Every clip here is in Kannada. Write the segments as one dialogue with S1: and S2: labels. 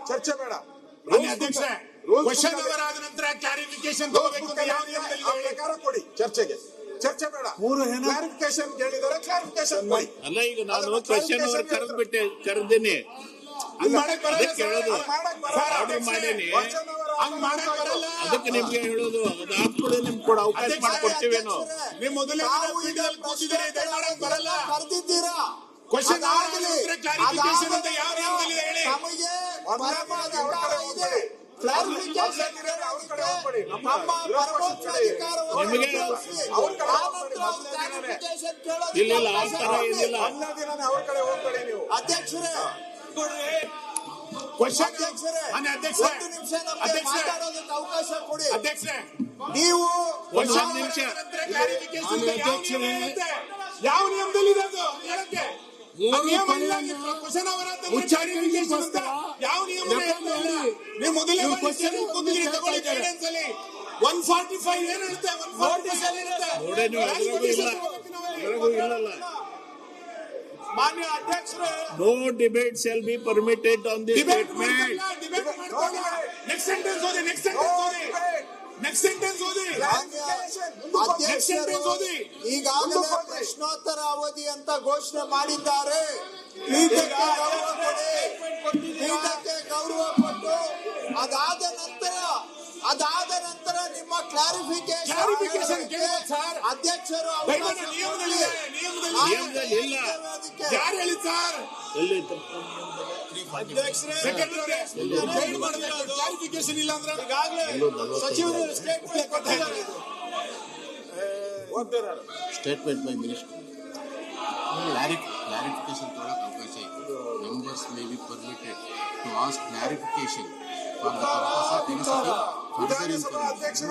S1: ಚರ್ಚೆ ಬೇಡ.
S2: ಅಧ್ಯಕ್ಷ ಕ್ವಶನ್ ಅವರ್ ಆದ ನಂತರ ಕ್ಲಾರಿಫಿಕೇಶನ್ ತಗೋಬೇಕು ಅಂತ ಯಾವ ನಿಯಮದಲ್ಲಿ
S1: ಪ್ರಕಾರ ಕೊಡಿ. ಚರ್ಚೆ ಬೇಡ. ಕ್ಲಾರಿಫಿಕೇಶನ್ ಕೇಳಿದರೆ ಕ್ಲಾರಿಫಿಕೇಶನ್ ಕೊಡಿ.
S3: ಅಲ್ಲ, ಈಗ ನಾನು ಕ್ವಶನ್ ಅವರ್ ಕರೆದೇನೆ ಅದಕ್ಕೆ ನಿಮ್ಗೆ ಹೇಳೋದು, ಅದಾದ್ಮೇಲೆ ನಿಮ್ಗೆ ಕೂಡ ಅವಕಾಶ ಮಾಡಿಕೊಡ್ತೀವೇನೋ.
S2: ನೀವು ಮೊದಲೇ
S4: ಕರೆದಿದ್ದೀರಾ?
S2: ಕ್ವಶನ್ ಕ್ಲಾರಿಫಿಕೇಶನ್ ಅಂತ ಯಾವ ನಿಯಮದಲ್ಲಿ ಹೇಳಿ.
S3: ಇಲ್ಲ ಆ ತರ ಏನಿಲ್ಲ.
S4: ಅಧ್ಯಕ್ಷರೇ, ಅವಕಾಶ ಕೊಡಿ.
S2: ಅಧ್ಯಕ್ಷರೇ,
S4: ನೀವು
S3: ನಿಮಿಷ
S2: ಯಾವ ನಿಯಮದಲ್ಲಿ ಇದೆ ಅದು ಹೇಳಕ್ಕೆ? ಯಾವ ನಿಯಮ? ನೀವು ಮೊದಲೇ 145 ಏನ್ ಹೇಳುತ್ತೆ? 147
S4: ಮಾನ್ಯ ಅಧ್ಯಕ್ಷರೇ,
S3: no debate shall be permitted on this statement.
S2: Next sentence ಓದಿ.
S4: ಈಗಾಗಲೇ ಪ್ರಶ್ನೋತ್ತರ ಅವಧಿ ಅಂತ ಘೋಷಣೆ ಮಾಡಿದ್ದಾರೆ. ಪೀಠಕ್ಕೆ ಗೌರವ ಕೊಟ್ಟು ಅದಾದ ನಂತರ ನಿಮ್ಮ ಕ್ಲಾರಿಫಿಕೇಶನ್ ಅಧ್ಯಕ್ಷರು
S2: ಯಾರು ಹೇಳಿ ಸರ್? ಕ್ಲಾರಿಫಿಕೇಶನ್ ಇಲ್ಲ ಅಂದ್ರೆ ಈಗಾಗಲೇ ಸಚಿವರು
S5: ಸ್ಟೇಟ್ಮೆಂಟ್ ಬೈ ಮಿನಿಸ್ಟರ್ clarification ತಗೊಳ್ಳೋಕೆ ಅವಕಾಶ ಇದೆ. Members may be permitted to ask clarification for the purpose of eliciting further information.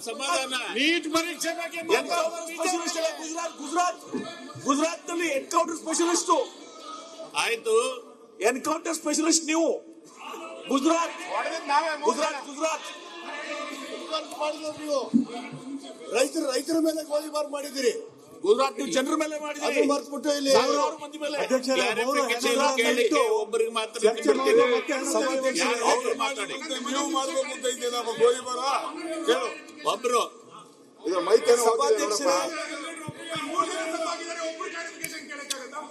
S3: ಸಮಾಧಾನ.
S2: ನೀಟ್ ಪರೀಕ್ಷೆ ಬಗ್ಗೆ
S1: ಗುಜರಾತ್ ನಲ್ಲಿ ಎನ್ಕೌಂಟರ್ ಸ್ಪೆಷಲಿಸ್ಟ್
S3: ಆಯ್ತು.
S1: ಎನ್ಕೌಂಟರ್ ಸ್ಪೆಷಲಿಸ್ಟ್ ನೀವು. ಗುಜರಾತ್ ರೈತರ ಮೇಲೆ ಗೋಲಿಬಾರ್ ಮಾಡಿದಿರಿ.
S2: ಗುಜರಾತ್ ನೀವು ಜನರ ಮೇಲೆ ಮಾಡಿದಿರಿ.
S4: ಮರ್ತ್ಬಿಟ್ಟು ಇಲ್ಲಿ
S2: ಸಾವಿರಾರು ಮಂದಿ ಮೇಲೆ
S3: ಒಬ್ಬರಿಗೆ ಮಾತ್ರ
S2: ನೀವು ಮಾಡಬೇಕು ಅಂತ ಇದ್ದೀರ ಗೋಲಿಬಾರ ಕೇಳು.
S3: ಒಬ್ರು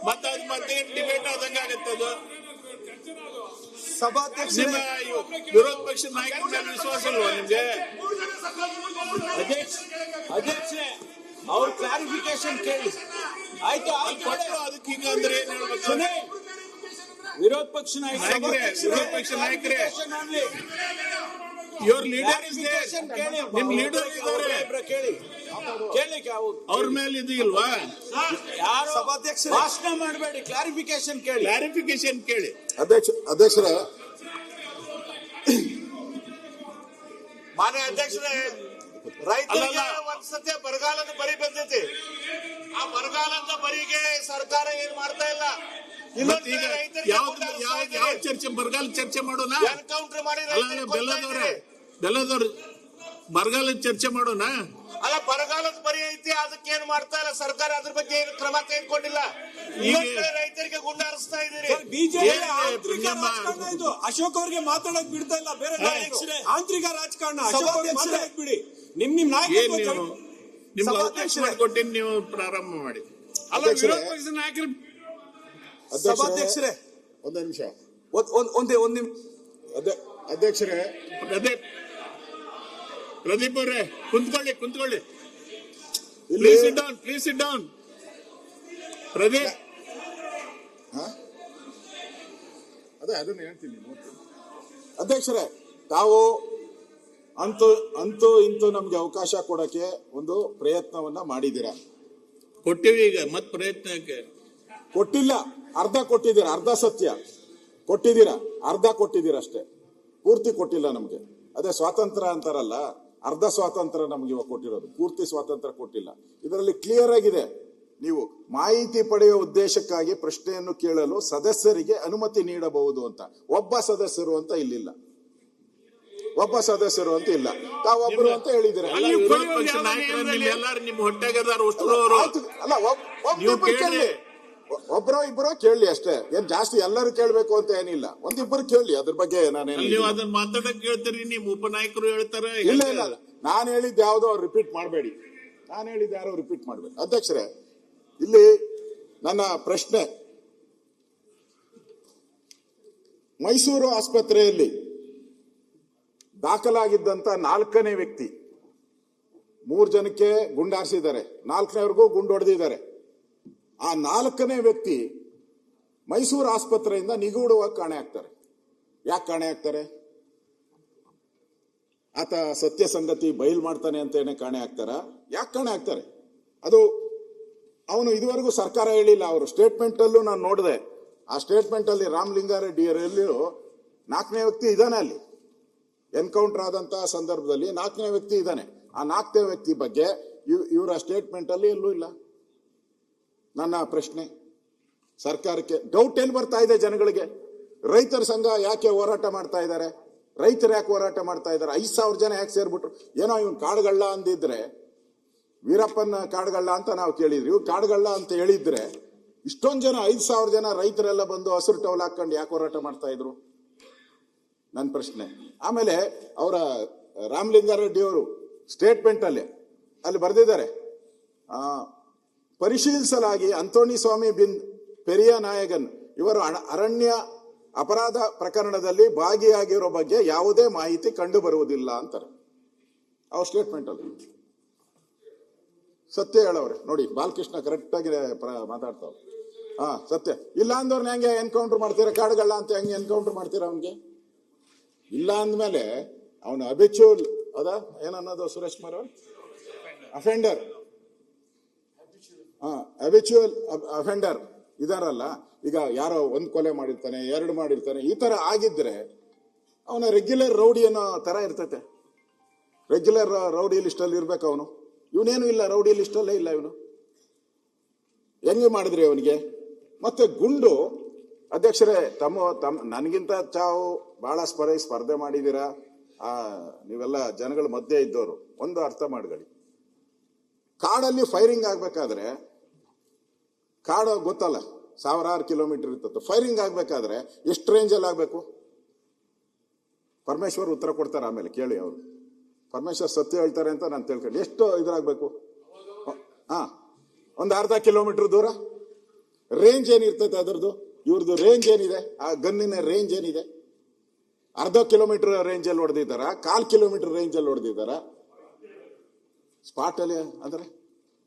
S3: ಮತ್ತೆ ಅದು ಮತ್ತೆ ಡಿಬೇಟ್ ಆದಂಗೆ ಆಗತ್ತೆ. ಅದು ನಿಮ್ಮ ವಿರೋಧ ಪಕ್ಷದ ನಾಯಕರ ಮೇಲೆ ವಿಶ್ವಾಸ ಇಲ್ವಾ ನಿಮ್ಗೆ?
S1: ಅಧ್ಯಕ್ಷರೇ, ಅವ್ರ ಕ್ಲಾರಿಫಿಕೇಶನ್ ಕೇಳಿ. ಆಯ್ತು,
S3: ಅದಕ್ಕೆ ಈಗ ಅಂದ್ರೆ ಏನ್ ಹೇಳ್ಬೇಕು?
S1: ವಿರೋಧ ಪಕ್ಷ
S3: ನಾಯಕರೇ, ಯುವರ್ ಲೀಡರ್ ಇಸ್ ದೇರ್. ನಿಮ್ ಲೀಡರ್ ಇದ್ದಾರೆ,
S1: ಕೇಳಿ.
S3: ಅವ್ರ ಮೇಲೆ ಇದು ಇಲ್ವಾ?
S1: ಯಾರು ಸಭಾಧ್ಯಕ್ಷರು ಭಾಷಣ ಮಾಡಬೇಡಿ, ಕ್ಲಾರಿಫಿಕೇಶನ್ ಕೇಳಿ.
S4: ಅಧ್ಯಕ್ಷರೇ,
S2: ಮಾನ್ಯ ಅಧ್ಯಕ್ಷರೇ, ರೈತರಿಗೆ ಒಂದ್ಸತಿ ಬರಗಾಲದ ಬರಿ ಬಂದೈತಿ. ಆ ಬರಗಾಲದ ಬರಿಗೆ ಸರ್ಕಾರ ಏನ್ ಮಾಡ್ತಾ ಇಲ್ಲ.
S3: ಯಾವ ಚರ್ಚೆ? ಬರಗಾಲ ಚರ್ಚೆ ಮಾಡೋಣ.
S2: ಎನ್ಕೌಂಟರ್ ಮಾಡಿ
S3: ಬೆಲ್ಲದವ್ರು ಬರಗಾಲ ಚರ್ಚೆ ಮಾಡೋಣ.
S2: ಅಲ್ಲ, ಬರಗಾಲದ ಬರಿ ಐತಿ, ಅದಕ್ಕೆ ಏನ್ ಮಾಡ್ತಾ ಇಲ್ಲ ಸರ್ಕಾರ. ಅದ್ರ ಬಗ್ಗೆ ಏನು ಕ್ರಮ ತೆಗೆದುಕೊಂಡಿಲ್ಲ. ರೈತರಿಗೆ ಗುಂಡಾರಿಸ್ತಾ ಇದೀರಿ.
S1: ಅಶೋಕ್ ಅವ್ರಿಗೆ ಮಾತಾಡಕ್ ಬಿಡ್ತಾ ಇಲ್ಲ. ಬೇರೆ ಆಂತರಿಕ ರಾಜಕಾರಣ ಮಾತಾಡಕ್ ಬಿಡಿ. ನಿಮ್
S3: ನಿಮ್ಗೆ ಅವಕಾಶ ಮಾಡಿಕೊಟ್ಟಿನಿ, ನೀವು ಪ್ರಾರಂಭ ಮಾಡಿ.
S2: ಅಲ್ಲ, ವಿರೋಧ ಪಕ್ಷದ ನಾಯಕರು.
S4: ಸಭಾಧ್ಯಕ್ಷರೇ, ಒಂದು ನಿಮಿಷ. ಅಧ್ಯಕ್ಷರೇ,
S3: ಪ್ರದೀಪ್ ಅವರೇ ಕುಂತ್ಕೊಳ್ಳಿ. Please sit down. ಪ್ರದೀಪ್,
S4: ಅದನ್ನ ಹೇಳ್ತೀನಿ. ಅಧ್ಯಕ್ಷರೇ, ತಾವು ಅಂತೂ ನಮ್ಗೆ ಅವಕಾಶ ಕೊಡಕ್ಕೆ ಒಂದು ಪ್ರಯತ್ನವನ್ನ ಮಾಡಿದ್ದೀರಾ.
S3: ಕೊಟ್ಟಿವಿ. ಈಗ ಮತ್ ಪ್ರಯತ್ನಕ್ಕೆ
S4: ಕೊಟ್ಟಿಲ್ಲ, ಅರ್ಧ ಕೊಟ್ಟಿದ್ದೀರಾ. ಅರ್ಧ ಸತ್ಯ ಕೊಟ್ಟಿದ್ದೀರಾ, ಅರ್ಧ ಕೊಟ್ಟಿದ್ದೀರಾ ಅಷ್ಟೇ, ಪೂರ್ತಿ ಕೊಟ್ಟಿಲ್ಲ ನಮ್ಗೆ. ಅದೇ ಸ್ವಾತಂತ್ರ್ಯ ಅಂತಾರಲ್ಲ, ಅರ್ಧ ಸ್ವಾತಂತ್ರ್ಯ ನಮ್ಗೆ ಇವಾಗ ಕೊಟ್ಟಿರೋದು, ಪೂರ್ತಿ ಸ್ವಾತಂತ್ರ್ಯ ಕೊಟ್ಟಿಲ್ಲ. ಇದರಲ್ಲಿ ಕ್ಲಿಯರ್ ಆಗಿದೆ, ನೀವು ಮಾಹಿತಿ ಪಡೆಯುವ ಉದ್ದೇಶಕ್ಕಾಗಿ ಪ್ರಶ್ನೆಯನ್ನು ಕೇಳಲು ಸದಸ್ಯರಿಗೆ ಅನುಮತಿ ನೀಡಬಹುದು ಅಂತ. ಒಬ್ಬ ಸದಸ್ಯರು ಅಂತ ಇಲ್ಲಿಲ್ಲ, ಒಬ್ಬ ಸದಸ್ಯರು ಅಂತ ಇಲ್ಲ, ತಾವೊಬ್ಬರು ಅಂತ ಹೇಳಿದ್ರೆ
S3: ಎಲ್ಲ ವಿರೋಧ ಪಕ್ಷ ನಾಯಕರು ನಿಮ್ಮೆಲ್ಲರೂ ನಿಮ್ಮ ಹೊಟ್ಟೆಗದಾರ ಅಷ್ಟರವರು
S4: ಅಲ್ಲ, ಒಬ್ಬೊಬ್ರು ಕೇಳಿ, ಒಬ್ಬರೋ ಇಬ್ಬರೋ ಕೇಳಿ ಅಷ್ಟೇ. ಏನ್ ಜಾಸ್ತಿ ಎಲ್ಲರೂ ಕೇಳ್ಬೇಕು ಅಂತ ಏನಿಲ್ಲ, ಒಂದಿಬ್ಬರು ಕೇಳಿ. ಅದ್ರ ಬಗ್ಗೆ ನಾನೇನು
S3: ನೀವು ಅದನ್ನ ಮಾತಾಡಕ್ ಕೇಳ್ತೀರಿ, ನಿಮ್ ಉಪನಾಯಕರು ಹೇಳ್ತಾರೆ.
S4: ಇಲ್ಲ ಇಲ್ಲ, ನಾನು ಹೇಳಿದ್ದು ಯಾವುದೋ ಅವ್ರು ರಿಪೀಟ್ ಮಾಡಬೇಡಿ, ನಾನು ಹೇಳಿದ್ದು ಯಾರೋ ರಿಪೀಟ್ ಮಾಡಬೇಡಿ. ಅಧ್ಯಕ್ಷರೇ, ಇಲ್ಲಿ ನನ್ನ ಪ್ರಶ್ನೆ, ಮೈಸೂರು ಆಸ್ಪತ್ರೆಯಲ್ಲಿ ದಾಖಲಾಗಿದ್ದಂತ 4ನೇ ವ್ಯಕ್ತಿ, 3 ಜನಕ್ಕೆ ಗುಂಡಾರಿಸಿದ್ದಾರೆ, 4ನೇವರೆಗೂ ಗುಂಡು ಹೊಡೆದಿದ್ದಾರೆ. ಆ 4ನೇ ವ್ಯಕ್ತಿ ಮೈಸೂರು ಆಸ್ಪತ್ರೆಯಿಂದ ನಿಗೂಢವಾಗಿ ಕಾಣೆ ಆಗ್ತಾರೆ. ಯಾಕೆ ಕಾಣೆ ಆಗ್ತಾರೆ? ಆತ ಸತ್ಯ ಸಂಗತಿ ಬಯಲು ಮಾಡ್ತಾನೆ ಅಂತೇನೆ ಕಾಣೆ ಆಗ್ತಾರ? ಯಾಕೆ ಕಾಣೆ ಆಗ್ತಾರೆ? ಅದು ಅವನು ಇದುವರೆಗೂ ಸರ್ಕಾರ ಹೇಳಿಲ್ಲ. ಅವರು ಸ್ಟೇಟ್ಮೆಂಟ್ ಅಲ್ಲೂ ನಾನು ನೋಡಿದೆ, ಆ ಸ್ಟೇಟ್ಮೆಂಟ್ ಅಲ್ಲಿ ರಾಮಲಿಂಗಾರೆಡ್ಡಿ ಅವರಲ್ಲಿಯೂ 4ನೇ ವ್ಯಕ್ತಿ ಇದ್ದಾನೆ. ಅಲ್ಲಿ ಎನ್ಕೌಂಟರ್ ಆದಂತಹ ಸಂದರ್ಭದಲ್ಲಿ 4ನೇ ವ್ಯಕ್ತಿ ಇದ್ದಾನೆ. ಆ 4ನೇ ವ್ಯಕ್ತಿ ಬಗ್ಗೆ ಇವರ ಸ್ಟೇಟ್ಮೆಂಟ್ ಅಲ್ಲಿ ಎಲ್ಲೂ ಇಲ್ಲ. ನನ್ನ ಪ್ರಶ್ನೆ ಸರ್ಕಾರಕ್ಕೆ, ಡೌಟ್ ಎಲ್ಲಿ ಬರ್ತಾ ಇದೆ ಜನಗಳಿಗೆ? ರೈತರ ಸಂಘ ಯಾಕೆ ಹೋರಾಟ ಮಾಡ್ತಾ ಇದ್ದಾರೆ? ರೈತರು ಯಾಕೆ ಹೋರಾಟ ಮಾಡ್ತಾ ಇದ್ದಾರೆ? 5,000 ಜನ ಯಾಕೆ ಸೇರ್ಬಿಟ್ರು? ಏನೋ ಇವನ್ ಕಾಡುಗಳ್ಳ ಅಂದಿದ್ರೆ, ವೀರಪ್ಪನ ಕಾಡುಗಳ್ಳ ಅಂತ ನಾವು ಕೇಳಿದ್ರಿ, ಇವ್ ಕಾಡುಗಳ್ಳ ಅಂತ ಹೇಳಿದ್ರೆ ಇಷ್ಟೊಂದು ಜನ 5,000 ಜನ ರೈತರೆಲ್ಲ ಬಂದು ಹಸಿರು ಟವಲ್ ಹಾಕೊಂಡು ಯಾಕೆ ಹೋರಾಟ ಮಾಡ್ತಾ ಇದ್ರು? ನನ್ನ ಪ್ರಶ್ನೆ. ಆಮೇಲೆ ಅವರ ರಾಮಲಿಂಗಾರೆಡ್ಡಿ ಅವರು ಸ್ಟೇಟ್ಮೆಂಟ್ ಅಲ್ಲಿ ಬರೆದಿದ್ದಾರೆ, ಪರಿಶೀಲಿಸಲಾಗಿ ಅಂತೋಣಿ ಸ್ವಾಮಿ ಬಿನ್ ಪೆರಿಯ ನಾಯಗನ್ ಇವರು ಅರಣ್ಯ ಅಪರಾಧ ಪ್ರಕರಣದಲ್ಲಿ ಭಾಗಿಯಾಗಿರೋ ಬಗ್ಗೆ ಯಾವುದೇ ಮಾಹಿತಿ ಕಂಡು ಬರುವುದಿಲ್ಲ ಅಂತಾರೆ ಅವ್ರ ಸ್ಟೇಟ್ಮೆಂಟ್ ಅಲ್ಲಿ. ಸತ್ಯ ಹೇಳವ್ರೆ ನೋಡಿ, ಬಾಲಕೃಷ್ಣ ಕರೆಕ್ಟ್ ಆಗಿ ಮಾತಾಡ್ತಾವ. ಸತ್ಯ ಇಲ್ಲ ಅಂದವ್ರನ್ನ ಹೆಂಗೆ ಎನ್ಕೌಂಟರ್ ಮಾಡ್ತೀರಾ? ಕಾಡುಗಳ್ಳ ಅಂತ ಹೆಂಗೆ ಎನ್ಕೌಂಟರ್ ಮಾಡ್ತೀರಾ? ಅವನ್ಗೆ ಇಲ್ಲ ಅಂದ್ಮೇಲೆ ಅವನು ಅಬಿಚುವಲ್ ಅದ ಏನನ್ನೋದು ಸುರೇಶ್ ಕುಮಾರ್ ಅವರು ಅಫೆಂಡರ್, ಅಬಿಚುವಲ್ ಅಫೆಂಡರ್ ಇದಾರಲ್ಲ. ಈಗ ಯಾರೋ 1 ಕೊಲೆ ಮಾಡಿರ್ತಾನೆ, 2 ಮಾಡಿರ್ತಾನೆ, ಈ ತರ ಆಗಿದ್ರೆ ಅವನ ರೆಗ್ಯುಲರ್ ರೌಡಿ ಅನ್ನೋ ತರ ಇರ್ತೈತೆ. ರೆಗ್ಯುಲರ್ ರೌಡಿ ಲಿಸ್ಟ್ ಅಲ್ಲಿ ಇರ್ಬೇಕು ಅವನು. ಇವನೇನು ಇಲ್ಲ, ರೌಡಿ ಲಿಸ್ಟ್ ಅಲ್ಲೇ ಇಲ್ಲ ಇವನು. ಹೆಂಗೆ ಮಾಡಿದ್ರಿ ಅವನಿಗೆ? ಮತ್ತೆ ಗುಂಡು, ಅಧ್ಯಕ್ಷರೇ, ತಮ್ಮ ನನಗಿಂತ ತಾವು ಬಹಳ ಸ್ಪರ್ಧೆ ಮಾಡಿದ್ದೀರಾ, ನೀವೆಲ್ಲ ಜನಗಳ ಮಧ್ಯೆ ಇದ್ದವರು. ಒಂದು ಅರ್ಥ ಮಾಡ್ಕೊಳ್ಳಿ, ಕಾಡಲ್ಲಿ ಫೈರಿಂಗ್ ಆಗ್ಬೇಕಾದ್ರೆ, ಕಾಡು ಗೊತ್ತಲ್ಲ, 1000 ಕಿಲೋಮೀಟರ್ ಇರ್ತದೆ. ಫೈರಿಂಗ್ ಆಗ್ಬೇಕಾದ್ರೆ ಎಷ್ಟು ರೇಂಜಲ್ಲಿ ಆಗ್ಬೇಕು? ಪರಮೇಶ್ವರ್ ಉತ್ತರ ಕೊಡ್ತಾರೆ, ಆಮೇಲೆ ಕೇಳಿ ಅವರು. ಪರಮೇಶ್ವರ್ ಸತ್ಯ ಹೇಳ್ತಾರೆ ಅಂತ ನಾನು ತಿಳ್ಕೊಂಡು, ಎಷ್ಟು ಇದ್ರಾಗಬೇಕು? ಒಂದು ಅರ್ಧ ಕಿಲೋಮೀಟರ್ ದೂರ ರೇಂಜ್ ಏನಿರ್ತೈತೆ ಅದರದ್ದು? ಇವ್ರದ್ದು ರೇಂಜ್ ಏನಿದೆ? ಆ ಗನ್ನಿನ ರೇಂಜ್ ಏನಿದೆ? ಅರ್ಧ ಕಿಲೋಮೀಟರ್ ರೇಂಜಲ್ಲಿ ಹೊಡೆದಿದ್ದಾರ? 1/4 ಕಿಲೋಮೀಟರ್ ರೇಂಜಲ್ಲಿ ಹೊಡೆದಿದ್ದಾರ? ಸ್ಪಾಟ್ ಅಲ್ಲಿ ಅಂದ್ರೆ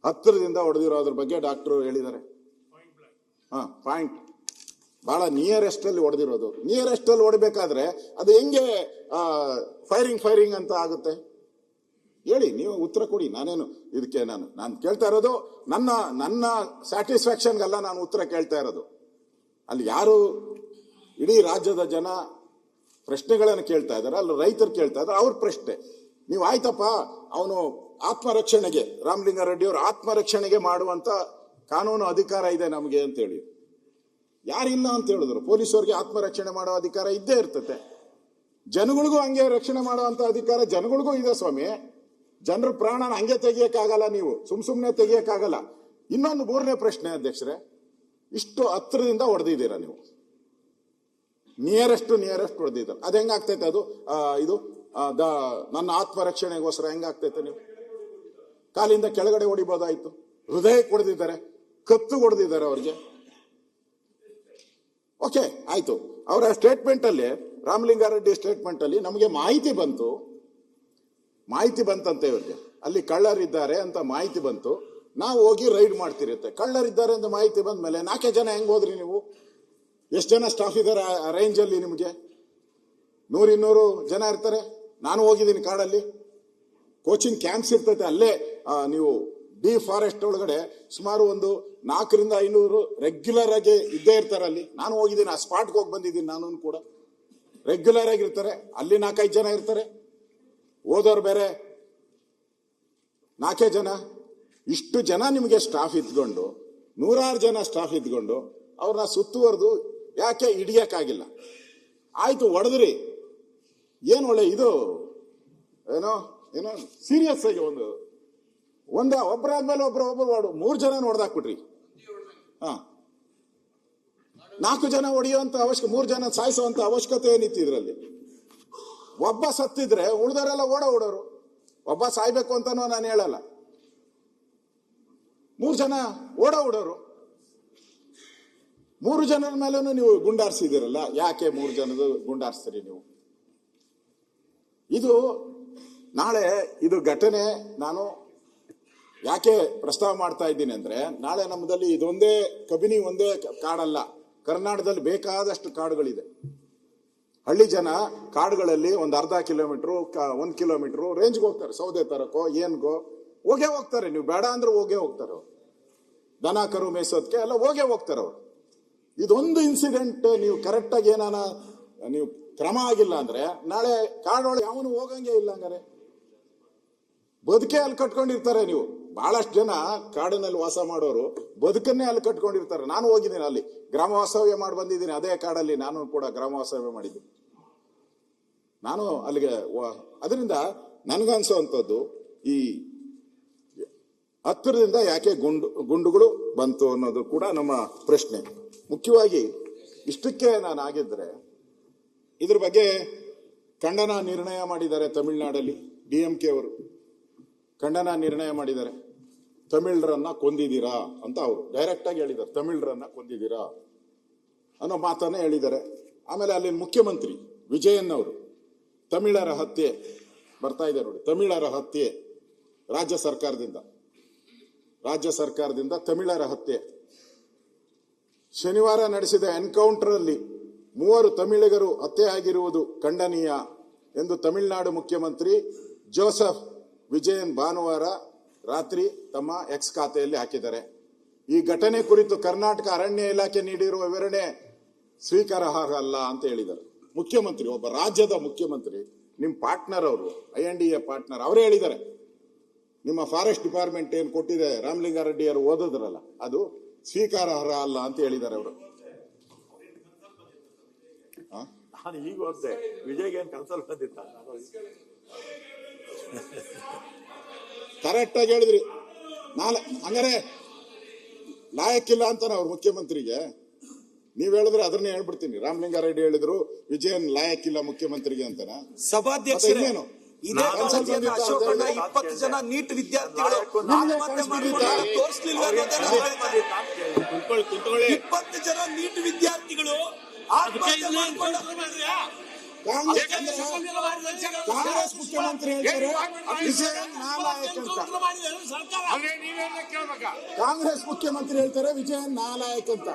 S4: ಹತ್ತಿರದಿಂದ ಹೊಡೆದಿರೋದ್ರ ಬಗ್ಗೆ ಡಾಕ್ಟರ್ ಹೇಳಿದ್ದಾರೆ. ಪಾಯಿಂಟ್ ಬಹಳ ನಿಯರೆಸ್ಟ್ ಅಲ್ಲಿ ಹೊಡೆದಿರೋದು. ನಿಯರೆಸ್ಟ್ ಅಲ್ಲಿ ಹೊಡಿಬೇಕಾದ್ರೆ ಅದು ಹೆಂಗೆ ಫೈರಿಂಗ್ ಅಂತ ಆಗುತ್ತೆ? ಹೇಳಿ, ನೀವು ಉತ್ತರ ಕೊಡಿ. ನಾನೇನು ಇದಕ್ಕೆ ನಾನು ಕೇಳ್ತಾ ಇರೋದು ನನ್ನ ಸ್ಯಾಟಿಸ್ಫ್ಯಾಕ್ಷನ್ಗಲ್ಲ ನಾನು ಉತ್ತರ ಕೇಳ್ತಾ ಇರೋದು. ಅಲ್ಲಿ ಯಾರು ಇಡೀ ರಾಜ್ಯದ ಜನ ಪ್ರಶ್ನೆಗಳನ್ನು ಕೇಳ್ತಾ ಇದ್ದಾರೆ, ಅಲ್ಲಿ ರೈತರು ಕೇಳ್ತಾ ಇದ್ದಾರೆ, ಅವ್ರ ಪ್ರಶ್ನೆ. ನೀವು ಆಯ್ತಪ್ಪ, ಅವನು ಆತ್ಮರಕ್ಷಣೆಗೆ, ರಾಮಲಿಂಗಾರೆಡ್ಡಿ ಅವರು ಆತ್ಮರಕ್ಷಣೆಗೆ ಮಾಡುವಂತ ಕಾನೂನು ಅಧಿಕಾರ ಇದೆ ನಮಗೆ ಅಂತ ಹೇಳಿ, ಯಾರಿಲ್ಲ ಅಂತ ಹೇಳಿದ್ರು. ಪೊಲೀಸರಿಗೆ ಆತ್ಮರಕ್ಷಣೆ ಮಾಡೋ ಅಧಿಕಾರ ಇದ್ದೇ ಇರ್ತತೆ. ಜನಗಳಿಗೂ ಹಂಗೆ ರಕ್ಷಣೆ ಮಾಡುವಂತ ಅಧಿಕಾರ ಜನಗಳಿಗೂ ಇದೆ ಸ್ವಾಮಿ. ಜನರ ಪ್ರಾಣನ ಹಂಗೆ ತೆಗಿಯಕ್ಕಾಗಲ್ಲ, ನೀವು ಸುಮ್ನೆ ತೆಗಿಯಕ್ಕಾಗಲ್ಲ. ಇನ್ನೊಂದು 3ನೇ ಪ್ರಶ್ನೆ ಅಧ್ಯಕ್ಷರೇ, ಇಷ್ಟು ಹತ್ತಿರದಿಂದ ಹೊಡೆದಿದ್ದೀರಾ ನೀವು, ನಿಯರೆಸ್ಟ್ ಹೊಡೆದಿದ್ದಾರೆ. ಅದು ಹೆಂಗಾಗ್ತೈತೆ? ಅದು ಇದು ನನ್ನ ಆತ್ಮರಕ್ಷಣೆಗೋಸ್ಕರ ಹೆಂಗಾಗ್ತೈತೆ? ನೀವು ಕಾಲಿಂದ ಕೆಳಗಡೆ ಹೊಡಿಬೋದಾಯ್ತು. ಹೃದಯಕ್ಕೆ ಹೊಡೆದಿದ್ದಾರೆ, ಕತ್ತು ಹೊಡೆದಿದ್ದಾರೆ ಅವ್ರಿಗೆ. ಓಕೆ, ಆಯ್ತು. ಅವರ ಸ್ಟೇಟ್ಮೆಂಟ್ ಅಲ್ಲಿ, ರಾಮಲಿಂಗಾರೆಡ್ಡಿ ಸ್ಟೇಟ್ಮೆಂಟ್ ಅಲ್ಲಿ ನಮಗೆ ಮಾಹಿತಿ ಬಂತಂತೆ, ಇವ್ರಿಗೆ ಅಲ್ಲಿ ಕಳ್ಳರಿದ್ದಾರೆ ಅಂತ ಮಾಹಿತಿ ಬಂತು. ನಾವು ಹೋಗಿ ರೈಡ್ ಮಾಡ್ತಿರುತ್ತೆ. ಕಳ್ಳರಿದ್ದಾರೆ ಅಂತ ಮಾಹಿತಿ ಬಂದ ಮೇಲೆ 4 ಜನ ಹೆಂಗ್ ಹೋದ್ರಿ ನೀವು? ಎಷ್ಟು ಜನ ಸ್ಟಾಫ್ ಇದ್ದಾರೆ ಆ ರೇಂಜ್ ಅಲ್ಲಿ? ನಿಮಗೆ 100-200 ಜನ ಇರ್ತಾರೆ. ನಾನು ಹೋಗಿದ್ದೀನಿ ಕಾಡಲ್ಲಿ, ಕೋಚಿಂಗ್ ಕ್ಯಾಂಪ್ಸ್ ಇರ್ತೈತೆ ಅಲ್ಲೇ. ನೀವು ಡಿ ಫಾರೆಸ್ಟ್ ಒಳಗಡೆ ಸುಮಾರು ಒಂದು 400-500 ರೆಗ್ಯುಲರ್ ಆಗಿ ಇದ್ದೇ ಇರ್ತಾರೆ ಅಲ್ಲಿ. ನಾನು ಹೋಗಿದ್ದೀನಿ, ಆ ಸ್ಪಾಟ್ಗೆ ಹೋಗಿ ಬಂದಿದ್ದೀನಿ. ನಾನು ಕೂಡ ರೆಗ್ಯುಲರ್ ಆಗಿರ್ತಾರೆ ಅಲ್ಲಿ. 4-5 ಜನ ಇರ್ತಾರೆ. ಓದೋರು ಬೇರೆ, 4 ಜನ, ಇಷ್ಟು ಜನ ನಿಮಗೆ ಸ್ಟಾಫ್ ಇದ್ಕೊಂಡು 100 ಜನ ಸ್ಟಾಫ್ ಇದ್ಕೊಂಡು ಅವ್ರನ್ನ ಸುತ್ತುವರೆದು ಯಾಕೆ ಹಿಡಿಯಕ್ಕಾಗಿಲ್ಲ? ಆಯ್ತು, ಹೊಡೆದ್ರಿ, ಏನು ಒಳ್ಳೆ ಇದು ಏನೋ ಏನೋ ಸೀರಿಯಸ್ ಆಗಿ ಒಬ್ಬರಾದ್ಮೇಲೆ ಒಬ್ರು 3 ಜನ ಹೊಡೆದಾಕ್ಬಿಟ್ರಿ. 4 ಜನ ಹೊಡೆಯುವಂತ ಅವಶ್ಯಕ, 3 ಜನ ಸಾಯಿಸುವಂತ ಅವಶ್ಯಕತೆ ಏನಿತ್ತು ಇದರಲ್ಲಿ? ಒಬ್ಬ ಸತ್ತಿದ್ರೆ ಉಳಿದವರೆಲ್ಲ ಓಡೋರು. ಒಬ್ಬ ಸಾಯ್ಬೇಕು ಅಂತಾನೋ ನಾನು ಹೇಳಲ್ಲ, 3 ಜನ ಓಡೋರು. 3 ಜನರ ಮೇಲೂ ನೀವು ಗುಂಡಾರಿಸಿದಿರಲ್ಲ, ಯಾಕೆ 3 ಜನದ ಗುಂಡಾರಿಸ್ತೀರಿ ನೀವು? ಇದು ನಾಳೆ ಇದು ಘಟನೆ ನಾನು ಯಾಕೆ ಪ್ರಸ್ತಾವ ಮಾಡ್ತಾ ಇದ್ದೀನಿ ಅಂದ್ರೆ, ನಾಳೆ ನಮ್ಮದಲ್ಲಿ ಇದೊಂದೇ ಕಬಿನಿ ಒಂದೇ ಕಾಡಲ್ಲ, ಕರ್ನಾಟಕದಲ್ಲಿ ಬೇಕಾದಷ್ಟು ಕಾಡುಗಳಿದೆ. ಹಳ್ಳಿ ಜನ ಕಾಡುಗಳಲ್ಲಿ ಒಂದು ಅರ್ಧ ಕಿಲೋಮೀಟರ್ 1 ಕಿಲೋಮೀಟರ್ ರೇಂಜ್ಗೆ ಹೋಗ್ತಾರೆ, ಸೌದೆ ತರಕೋ ಏನ್ಗೋ ಹೋಗೇ ಹೋಗ್ತಾರೆ. ನೀವು ಬೇಡ ಅಂದ್ರೆ ಹೋಗೇ ಹೋಗ್ತಾರೆ ಅವ್ರು, ದನ ಕರು ಮೇಯಿಸೋದಕ್ಕೆ ಎಲ್ಲ ಹೋಗೇ ಹೋಗ್ತಾರೆ ಅವ್ರು. ಇದೊಂದು ಇನ್ಸಿಡೆಂಟ್ ನೀವು ಕರೆಕ್ಟಾಗಿ ಏನಾನ ನೀವು ಕ್ರಮ ಆಗಿಲ್ಲ ಅಂದ್ರೆ ನಾಳೆ ಕಾಡೊಳಗೆ ಯಾವನು ಹೋಗಂಗೆ ಇಲ್ಲ. ಹಂಗಾರೆ ಬದುಕೆ ಅಲ್ಲಿ ಕಟ್ಕೊಂಡಿರ್ತಾರೆ. ನೀವು ಬಹಳಷ್ಟು ಜನ ಕಾಡಿನಲ್ಲಿ ವಾಸ ಮಾಡೋರು ಬದುಕನ್ನೇ ಅಲ್ಲಿ ಕಟ್ಕೊಂಡಿರ್ತಾರೆ. ನಾನು ಹೋಗಿದ್ದೀನಿ, ಅಲ್ಲಿ ಗ್ರಾಮ ವಾಸ್ತವ್ಯ ಮಾಡಿ ಬಂದಿದ್ದೀನಿ. ಅದೇ ಕಾಡಲ್ಲಿ ನಾನು ಕೂಡ ಗ್ರಾಮ ವಾಸ್ತವ್ಯ ಮಾಡಿದ್ದೀನಿ. ನಾನು ಅಲ್ಲಿಗೆ ಅದರಿಂದ ನನಗನ್ಸೋವಂಥದ್ದು ಈ ಹತ್ತಿರದಿಂದ ಯಾಕೆ ಗುಂಡುಗಳು ಬಂತು ಅನ್ನೋದು ಕೂಡ ನಮ್ಮ ಪ್ರಶ್ನೆ. ಮುಖ್ಯವಾಗಿ ಇಷ್ಟಕ್ಕೆ ನಾನು ಆಗಿದ್ರೆ ಇದ್ರ ಬಗ್ಗೆ ಖಂಡನ ನಿರ್ಣಯ ಮಾಡಿದ್ದಾರೆ ತಮಿಳುನಾಡಲ್ಲಿ. DMK ಅವರು ಖಂಡನ ನಿರ್ಣಯ ಮಾಡಿದ್ದಾರೆ. ತಮಿಳರನ್ನ ಕೊಂದಿದ್ದೀರಾ ಅಂತ ಅವರು ಡೈರೆಕ್ಟ್ ಆಗಿ ಹೇಳಿದ್ದಾರೆ. ತಮಿಳರನ್ನ ಕೊಂದಿದ್ದೀರಾ ಅನ್ನೋ ಮಾತನ್ನ ಹೇಳಿದ್ದಾರೆ. ಆಮೇಲೆ ಅಲ್ಲಿ ಮುಖ್ಯಮಂತ್ರಿ ವಿಜಯನ್ ಅವರು ತಮಿಳರ ಹತ್ಯೆ ಬರ್ತಾ ಇದೆ ನೋಡಿ, ತಮಿಳರ ಹತ್ಯೆ ರಾಜ್ಯ ಸರ್ಕಾರದಿಂದ ತಮಿಳರ ಹತ್ಯೆ. ಶನಿವಾರ ನಡೆಸಿದ ಎನ್ಕೌಂಟರ್ ಅಲ್ಲಿ 3 ತಮಿಳಿಗರು ಹತ್ಯೆ ಆಗಿರುವುದು ಖಂಡನೀಯ ಎಂದು ತಮಿಳುನಾಡು ಮುಖ್ಯಮಂತ್ರಿ ಜೋಸೆಫ್ ವಿಜಯನ್ ಭಾನುವಾರ ರಾತ್ರಿ ತಮ್ಮ ಎಕ್ಸ್ ಖಾತೆಯಲ್ಲಿ ಹಾಕಿದ್ದಾರೆ. ಈ ಘಟನೆ ಕುರಿತು ಕರ್ನಾಟಕ ಅರಣ್ಯ ಇಲಾಖೆ ನೀಡಿರುವ ವಿವರಣೆ ಸ್ವೀಕಾರಾರ್ಹ ಅಲ್ಲ ಅಂತ ಹೇಳಿದ್ದಾರೆ. ಮುಖ್ಯಮಂತ್ರಿ, ಒಬ್ಬ ರಾಜ್ಯದ ಮುಖ್ಯಮಂತ್ರಿ, ನಿಮ್ಮ ಪಾರ್ಟ್ನರ್ ಅವರು, INDA ಪಾರ್ಟ್ನರ್, ಅವರೇ ಹೇಳಿದ್ದಾರೆ ನಿಮ್ಮ ಫಾರೆಸ್ಟ್ ಡಿಪಾರ್ಟ್ಮೆಂಟ್ ಏನು ಕೊಟ್ಟಿದೆ ರಾಮಲಿಂಗಾರೆಡ್ಡಿ ಅವರು ಓದಿದ್ರಲ್ಲ, ಅದು ಸ್ವೀಕಾರಾರ್ಹ ಅಲ್ಲ ಅಂತ ಹೇಳಿದ್ದಾರೆ ಅವರು.
S1: ನಾನು ಈಗ ಓದ್ದೆ, ವಿಜಯ್ಗೆ ಏನು ಕನ್ಸಲ್ ಬಂದಿತ್ತ?
S4: ಕರೆಕ್ಟ್ ಆಗಿ ಹೇಳಿದ್ರಿ. ಹಂಗಾರೆ ಲಾಯಕ್ಕಿಲ್ಲ ಅಂತಾನೆ ಅವ್ರ ಮುಖ್ಯಮಂತ್ರಿಗೆ. ನೀವ್ ಹೇಳಿದ್ರೆ ಅದನ್ನೇ ಹೇಳ್ಬಿಡ್ತೀನಿ. ರಾಮಲಿಂಗಾರೆಡ್ಡಿ ಹೇಳಿದ್ರು ವಿಜಯನ್ ಲಾಯಕ್ಕಿಲ್ಲ ಮುಖ್ಯಮಂತ್ರಿಗೆ ಅಂತಾನ.
S6: ಸಭಾಧ್ಯಕ್ಷರೇ, ಇದೇ ಕಾಲೇಜಿನ ಅಶೋಕಣ್ಣ 20 ಜನ ನೀಟ್ ವಿದ್ಯಾರ್ಥಿಗಳು ಆತ್ಮಹತ್ಯೆ ಮಾಡಿಕೊಂಡು ತೋರಿಸಲಿಲ್ಲ ಅನ್ನೋದೇ 20 ಜನ ನೀಟ್ ವಿದ್ಯಾರ್ಥಿಗಳು ಆತ್ಮಹತ್ಯೆ ಮಾಡಿಕೊಂಡು
S4: ಕಾಂಗ್ರೆಸ್ ಮುಖ್ಯಮಂತ್ರಿ ಹೇಳ್ತಾರೆ ವಿಜಯನ್ ನಾಲಾಯಕ್ ಅಂತ. ಕಾಂಗ್ರೆಸ್ ಮುಖ್ಯಮಂತ್ರಿ ಹೇಳ್ತಾರೆ ವಿಜಯನ್ ನಾಲಾಯಕ್ ಅಂತ.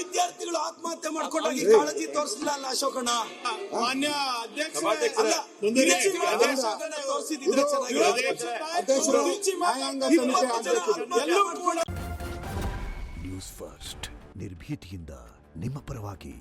S6: ವಿದ್ಯಾರ್ಥಿಗಳು ಆತ್ಮಹತ್ಯೆ ಮಾಡ್ಕೊಂಡಾಗಿ ಕಾಳಜಿ ತೋರಿಸಲಿಲ್ಲ ಅಲ್ಲ ಅಶೋಕಣ್ಣ?
S3: ಮಾನ್ಯ ಅಧ್ಯಕ್ಷರು
S4: ನ್ಯಾಯಾಂಗ ತನಿಖೆ ಆಗಬೇಕು.
S7: ನ್ಯೂಸ್ ಫಸ್ಟ್ ನಿರ್ಭೀತಿಯಿಂದ ನಿಮ್ಮ ಪರವಾಗಿ.